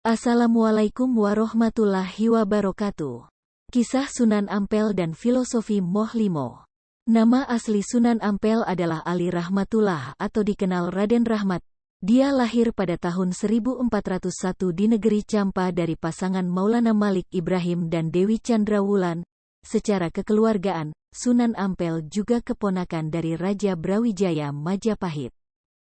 Assalamualaikum warahmatullahi wabarakatuh. Kisah Sunan Ampel dan filosofi Moh Limo. Nama asli Sunan Ampel adalah Ali Rahmatullah atau dikenal Raden Rahmat. Dia lahir pada tahun 1401 di negeri Campa dari pasangan Maulana Malik Ibrahim dan Dewi Chandrawulan. Secara kekeluargaan, Sunan Ampel juga keponakan dari Raja Brawijaya Majapahit.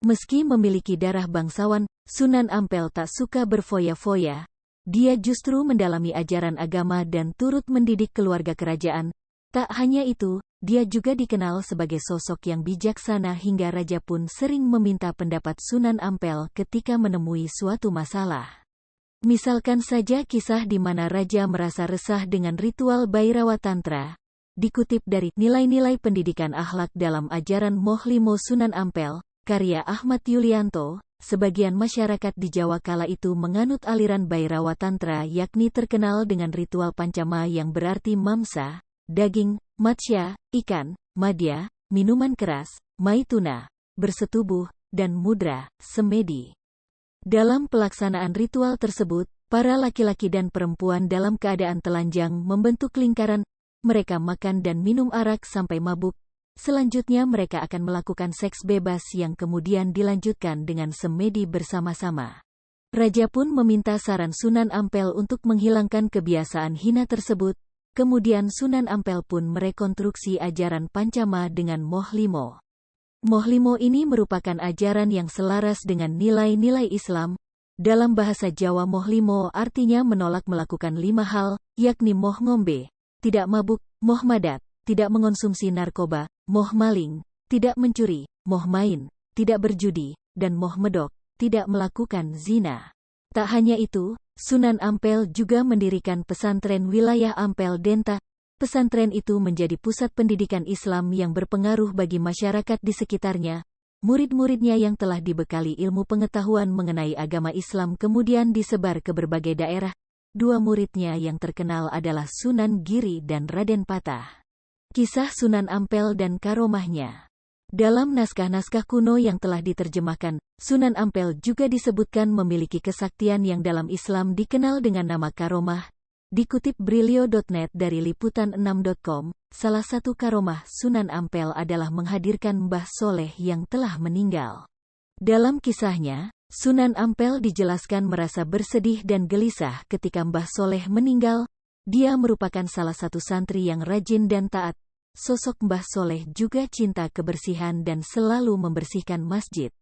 Meski memiliki darah bangsawan, Sunan Ampel tak suka berfoya-foya. Dia justru mendalami ajaran agama dan turut mendidik keluarga kerajaan. Tak hanya itu, dia juga dikenal sebagai sosok yang bijaksana hingga raja pun sering meminta pendapat Sunan Ampel ketika menemui suatu masalah. Misalkan saja kisah di mana raja merasa resah dengan ritual Bhairawa Tantra. Dikutip dari Nilai-nilai Pendidikan Akhlak dalam Ajaran Moh Limo Sunan Ampel, karya Ahmad Yulianto, sebagian masyarakat di Jawa kala itu menganut aliran Bhairawa Tantra yakni terkenal dengan ritual pancama yang berarti mamsa, daging, matsya, ikan, madya, minuman keras, maituna, bersetubuh, dan mudra, semedi. Dalam pelaksanaan ritual tersebut, para laki-laki dan perempuan dalam keadaan telanjang membentuk lingkaran, mereka makan dan minum arak sampai mabuk. Selanjutnya mereka akan melakukan seks bebas yang kemudian dilanjutkan dengan semedi bersama-sama. Raja pun meminta saran Sunan Ampel untuk menghilangkan kebiasaan hina tersebut. Kemudian Sunan Ampel pun merekonstruksi ajaran pancama dengan Moh Limo. Moh Limo ini merupakan ajaran yang selaras dengan nilai-nilai Islam. Dalam bahasa Jawa Moh Limo artinya menolak melakukan 5 hal, yakni moh ngombe, tidak mabuk, moh madat, tidak mengonsumsi narkoba, moh maling, tidak mencuri, moh main, tidak berjudi, dan moh medok, tidak melakukan zina. Tak hanya itu, Sunan Ampel juga mendirikan pesantren wilayah Ampel Denta. Pesantren itu menjadi pusat pendidikan Islam yang berpengaruh bagi masyarakat di sekitarnya. Murid-muridnya yang telah dibekali ilmu pengetahuan mengenai agama Islam kemudian disebar ke berbagai daerah. 2 muridnya yang terkenal adalah Sunan Giri dan Raden Patah. Kisah Sunan Ampel dan karomahnya. Dalam naskah-naskah kuno yang telah diterjemahkan, Sunan Ampel juga disebutkan memiliki kesaktian yang dalam Islam dikenal dengan nama karomah. Dikutip Brilio.net dari liputan6.com, salah satu karomah Sunan Ampel adalah menghadirkan Mbah Soleh yang telah meninggal. Dalam kisahnya, Sunan Ampel dijelaskan merasa bersedih dan gelisah ketika Mbah Soleh meninggal. Dia merupakan salah satu santri yang rajin dan taat. Sosok Mbah Soleh juga cinta kebersihan dan selalu membersihkan masjid.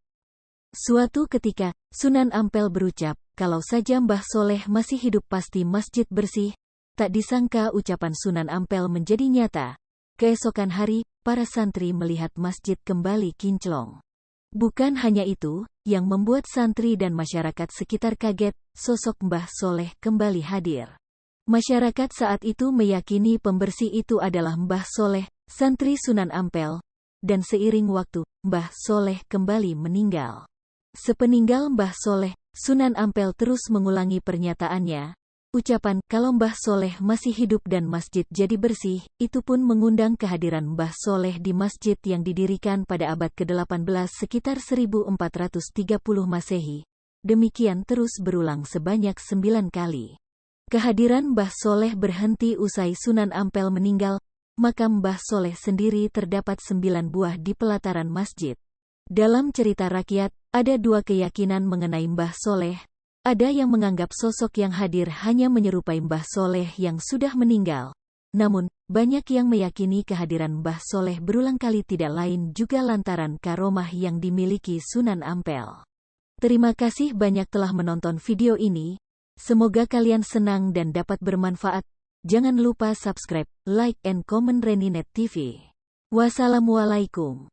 Suatu ketika, Sunan Ampel berucap, kalau saja Mbah Soleh masih hidup pasti masjid bersih. Tak disangka ucapan Sunan Ampel menjadi nyata. Keesokan hari, para santri melihat masjid kembali kinclong. Bukan hanya itu, yang membuat santri dan masyarakat sekitar kaget, sosok Mbah Soleh kembali hadir. Masyarakat saat itu meyakini pembersih itu adalah Mbah Soleh, santri Sunan Ampel, dan seiring waktu, Mbah Soleh kembali meninggal. Sepeninggal Mbah Soleh, Sunan Ampel terus mengulangi pernyataannya. Ucapan, kalau Mbah Soleh masih hidup dan masjid jadi bersih, itu pun mengundang kehadiran Mbah Soleh di masjid yang didirikan pada abad ke-18 sekitar 1430 Masehi. Demikian terus berulang sebanyak 9 kali. Kehadiran Mbah Soleh berhenti usai Sunan Ampel meninggal. Makam Mbah Soleh sendiri terdapat 9 buah di pelataran masjid. Dalam cerita rakyat, ada 2 keyakinan mengenai Mbah Soleh. Ada yang menganggap sosok yang hadir hanya menyerupai Mbah Soleh yang sudah meninggal. Namun, banyak yang meyakini kehadiran Mbah Soleh berulang kali tidak lain juga lantaran karomah yang dimiliki Sunan Ampel. Terima kasih banyak telah menonton video ini. Semoga kalian senang dan dapat bermanfaat. Jangan lupa subscribe, like, and comment Reninet TV. Wassalamualaikum.